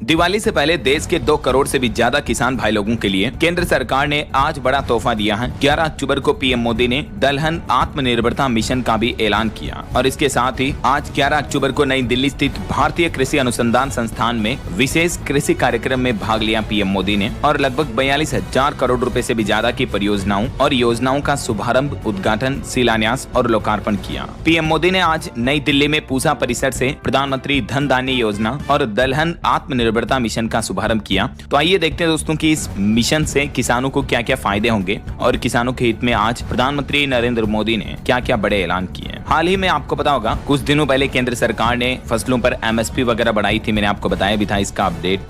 दिवाली से पहले देश के 2 करोड़ से भी ज्यादा किसान भाई लोगों के लिए केंद्र सरकार ने आज बड़ा तोहफा दिया है। 11 अक्टूबर को पीएम मोदी ने दलहन आत्मनिर्भरता मिशन का भी ऐलान किया और इसके साथ ही आज 11 अक्टूबर को नई दिल्ली स्थित भारतीय कृषि अनुसंधान संस्थान में विशेष कृषि कार्यक्रम में भाग लिया पीएम मोदी ने और लगभग 42,000 करोड़ रुपए से भी ज्यादा की परियोजनाओं और योजनाओं का शुभारंभ, उद्घाटन, शिलान्यास और लोकार्पण किया। पीएम मोदी ने आज नई दिल्ली में पूसा परिसर से प्रधानमंत्री धन धान्य योजना और दलहन आत्मनिर्भरता मिशन का शुभारंभ किया। तो आइए देखते हैं दोस्तों कि इस मिशन से किसानों को क्या क्या फायदे होंगे और किसानों के हित में आज प्रधानमंत्री नरेंद्र मोदी ने क्या क्या बड़े ऐलान किए हैं। हाल ही में आपको पता होगा कुछ दिनों पहले केंद्र सरकार ने फसलों पर एमएसपी वगैरह बढ़ाई थी। मैंने आपको बताया भी था इसका अपडेट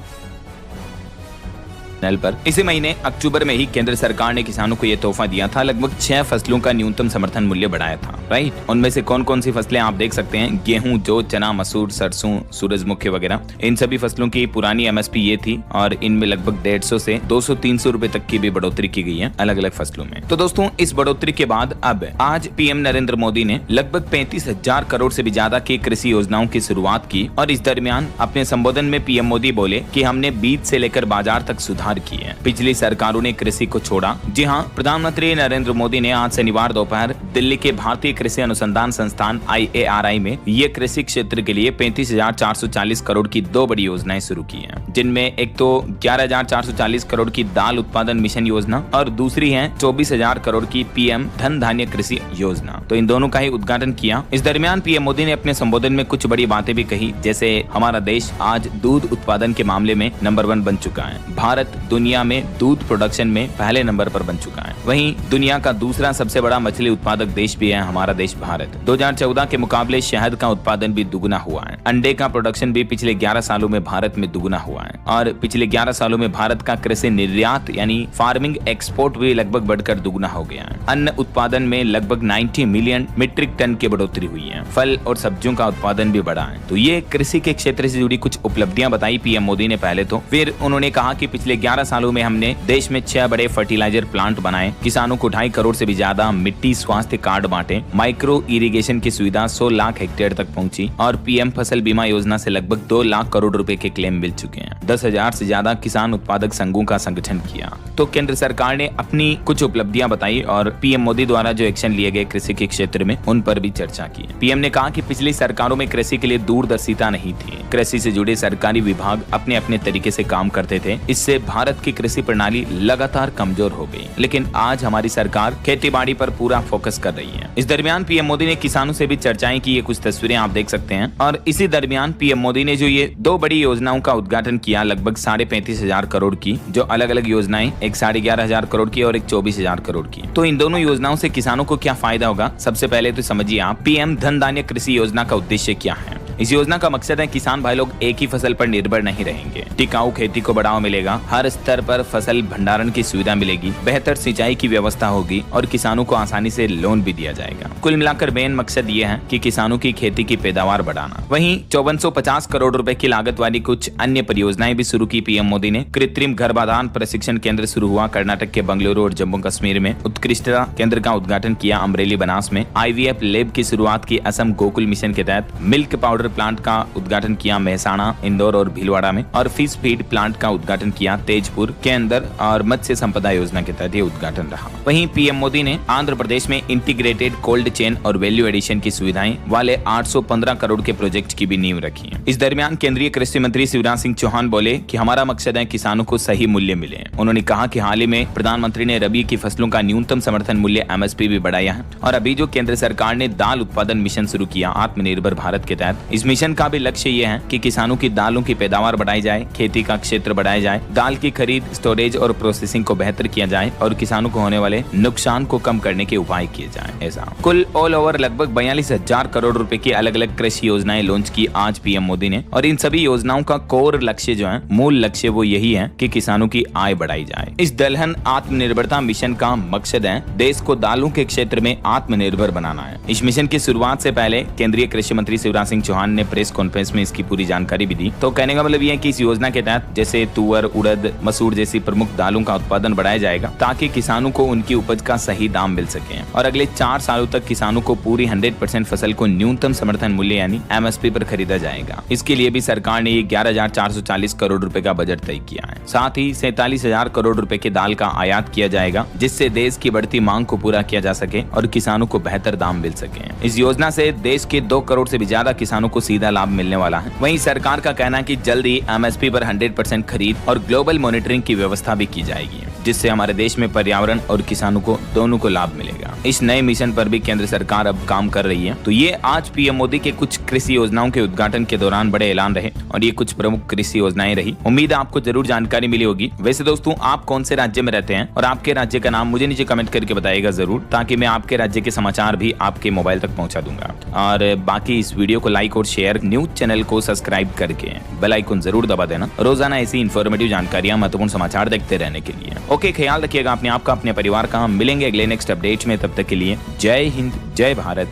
पर। इसी महीने अक्टूबर में ही केंद्र सरकार ने किसानों को यह तोहफा दिया था। लगभग 6 फसलों का न्यूनतम समर्थन मूल्य बढ़ाया था। राइट, उनमें से कौन कौन सी फसलें आप देख सकते हैं, गेहूं, जौ, चना, मसूर, सरसों, सूरजमुखी वगैरह। इन सभी फसलों की पुरानी एमएसपी ये थी और इनमें लगभग 150 से 200-300 रुपए तक की भी बढ़ोतरी की गई है अलग अलग फसलों में। तो दोस्तों इस बढ़ोतरी के बाद अब आज पीएम नरेंद्र मोदी ने लगभग 35,000 करोड़ से भी ज्यादा की कृषि योजनाओं की शुरुआत की और इस दरमियान अपने संबोधन में पीएम मोदी बोले कि हमने बीज से लेकर बाजार तक सुधार किए हैं। पिछली सरकारों ने कृषि को छोड़ा। जी हाँ, प्रधानमंत्री नरेंद्र मोदी ने आज शनिवार दोपहर दिल्ली के भारतीय कृषि अनुसंधान संस्थान IARI में ये कृषि क्षेत्र के लिए 35,440 करोड़ की 2 बड़ी योजनाएं शुरू की हैं, जिनमें एक तो 11,440 करोड़ की दाल उत्पादन मिशन योजना और दूसरी है 24,000 करोड़ की PM धन धान्य कृषि योजना। तो इन दोनों का ही उद्घाटन किया। इस दरमियान पीएम मोदी ने अपने संबोधन में कुछ बड़ी बातें भी कही, जैसे हमारा देश आज दूध उत्पादन के मामले में नंबर 1 बन चुका है। भारत दुनिया में दूध प्रोडक्शन में पहले नंबर पर बन चुका है। वहीं दुनिया का दूसरा सबसे बड़ा मछली उत्पादक देश भी है हमारा देश भारत। 2014 के मुकाबले शहद का उत्पादन भी दुगुना हुआ है। अंडे का प्रोडक्शन भी पिछले 11 सालों में भारत में दुगुना हुआ है और पिछले 11 सालों में भारत का कृषि निर्यात यानी फार्मिंग एक्सपोर्ट भी लगभग बढ़कर दुगुना हो गया है। अन्न उत्पादन में लगभग 90 मिलियन मीट्रिक टन की बढ़ोतरी हुई है। फल और सब्जियों का उत्पादन भी बढ़ा है। तो ये कृषि के क्षेत्र से जुड़ी कुछ उपलब्धियां बताई पीएम मोदी ने पहले तो। फिर उन्होंने कहा कि पिछले 11 सालों में हमने देश में 6 बड़े फर्टिलाइजर प्लांट बनाए, किसानों को 2.5 करोड़ से भी ज्यादा मिट्टी स्वास्थ्य कार्ड बांटे, माइक्रो इरिगेशन की सुविधा 100 लाख हेक्टेयर तक पहुंची और पीएम फसल बीमा योजना से लगभग 2 लाख करोड़ रुपए के क्लेम मिल चुके हैं। 10,000 से ज्यादा किसान उत्पादक संघों का संगठन किया। तो केंद्र सरकार ने अपनी कुछ उपलब्धियां बताई और पीएम मोदी द्वारा जो एक्शन लिए गए कृषि के क्षेत्र में उन पर भी चर्चा की। पीएम ने कहा कि पिछली सरकारों में कृषि के लिए दूरदर्शिता नहीं थी। कृषि से जुड़े सरकारी विभाग अपने अपने तरीके से काम करते थे। इससे भारत की कृषि प्रणाली लगातार कमजोर हो गई। लेकिन आज हमारी सरकार खेती-बाड़ी पर पूरा फोकस कर रही है। इस दरमियान पीएम मोदी ने किसानों से भी चर्चाएं की। ये कुछ तस्वीरें आप देख सकते हैं और इसी दरमियान पीएम मोदी ने जो ये 2 बड़ी योजनाओं का उद्घाटन किया, लगभग 35,500 करोड़ की जो अलग अलग योजनाएं, एक 11,500 करोड़ की और एक 24,000 करोड़ की। तो इन दोनों योजनाओं से किसानों को क्या फायदा होगा, सबसे पहले तो समझिए आप पीएम धन धान्य कृषि योजना का उद्देश्य क्या है। इस योजना का मकसद है किसान भाई लोग एक ही फसल पर निर्भर नहीं रहेंगे। टिकाऊ खेती को बढ़ावा मिलेगा, हर स्तर पर फसल भंडारण की सुविधा मिलेगी, बेहतर सिंचाई की व्यवस्था होगी और किसानों को आसानी से लोन भी दिया जाएगा। कुल मिलाकर मेन मकसद ये है कि किसानों की खेती की पैदावार बढ़ाना। वहीं 5450 करोड़ रुपए की लागत वाली कुछ अन्य परियोजनाएं भी शुरू की पीएम मोदी ने। कृत्रिम गर्भाधान प्रशिक्षण केंद्र शुरू हुआ कर्नाटक के बंगलुरु और जम्मू कश्मीर में। उत्कृष्टता केंद्र का उद्घाटन किया अमरेली बनास में। IVF लैब की शुरुआत की असम गोकुल मिशन के तहत। मिल्क पाउडर प्लांट का उद्घाटन किया मेहसाणा, इंदौर और भीलवाड़ा में और फिश फीड प्लांट का उद्घाटन किया तेजपुर के अंदर और मत्स्य संपदा योजना के तहत ये उद्घाटन रहा। वहीं पीएम मोदी ने आंध्र प्रदेश में इंटीग्रेटेड कोल्ड चेन और वैल्यू एडिशन की सुविधाएं वाले 815 करोड़ के प्रोजेक्ट की भी नींव रखी है। इस दरमियान केंद्रीय कृषि मंत्री शिवराज सिंह चौहान बोले कि हमारा मकसद है किसानों को सही मूल्य मिले। उन्होंने कहा कि हाल ही में प्रधानमंत्री ने रबी की फसलों का न्यूनतम समर्थन मूल्य MSP भी बढ़ाया है और अभी जो केंद्र सरकार ने दाल उत्पादन मिशन शुरू किया आत्मनिर्भर भारत के तहत, इस मिशन का भी लक्ष्य ये है कि किसानों की दालों की पैदावार बढ़ाई जाए, खेती का क्षेत्र बढ़ाया जाए, दाल की खरीद, स्टोरेज और प्रोसेसिंग को बेहतर किया जाए और किसानों को होने वाले नुकसान को कम करने के उपाय किए जाए। ऐसा कुल ऑल ओवर लगभग 42,000 करोड़ रुपए की अलग अलग कृषि योजनाएं लॉन्च की आज पीएम मोदी ने और इन सभी योजनाओं का कोर लक्ष्य जो है, मूल लक्ष्य वो यही है कि किसानों की आय बढ़ाई जाए। इस दलहन आत्मनिर्भरता मिशन का मकसद है देश को दालों के क्षेत्र में आत्मनिर्भर बनाना है। इस मिशन की शुरुआत से पहले केंद्रीय कृषि मंत्री शिवराज सिंह चौहान चौहान ने प्रेस कॉन्फ्रेंस में इसकी पूरी जानकारी भी दी। तो कहने का मतलब ये है कि इस योजना के तहत जैसे तुअर, उड़द, मसूर जैसी प्रमुख दालों का उत्पादन बढ़ाया जाएगा ताकि किसानों को उनकी उपज का सही दाम मिल सके और अगले 4 सालों तक किसानों को पूरी 100% फसल को न्यूनतम समर्थन मूल्य यानी MSP पर खरीदा जाएगा। इसके लिए भी सरकार ने 11,440 करोड़ रुपए का बजट तय किया है। साथ ही 47,000 करोड़ रुपए के दाल का आयात किया जाएगा जिससे देश की बढ़ती मांग को पूरा किया जा सके और किसानों को बेहतर दाम मिल सके। इस योजना से देश के 2 करोड़ से भी ज्यादा किसानों को सीधा लाभ मिलने वाला है। वहीं सरकार का कहना है कि जल्द ही MSP पर 100% खरीद और ग्लोबल मॉनिटरिंग की व्यवस्था भी की जाएगी जिससे हमारे देश में पर्यावरण और किसानों को दोनों को लाभ मिलेगा। इस नए मिशन पर भी केंद्र सरकार अब काम कर रही है। तो ये आज पीएम मोदी के कुछ कृषि योजनाओं के उद्घाटन के दौरान बड़े ऐलान रहे और ये कुछ प्रमुख कृषि योजनाएं रही। उम्मीद है आपको जरूर जानकारी मिली होगी। वैसे दोस्तों, आप कौन से राज्य में रहते हैं और आपके राज्य का नाम मुझे नीचे कमेंट करके बताइएगा जरूर, ताकि मैं आपके राज्य के समाचार भी आपके मोबाइल तक पहुंचा दूंगा। और बाकी इस वीडियो को लाइक और शेयर, न्यूज चैनल को सब्सक्राइब करके बेल आइकन जरूर दबा देना रोजाना ऐसी इंफॉर्मेटिव जानकारियां, महत्वपूर्ण समाचार देखते रहने के लिए। ओके, ख्याल रखिएगा अपने आप का, अपने परिवार का। हम मिलेंगे अगले नेक्स्ट अपडेट में। तब तक के लिए जय हिंद, जय भारत।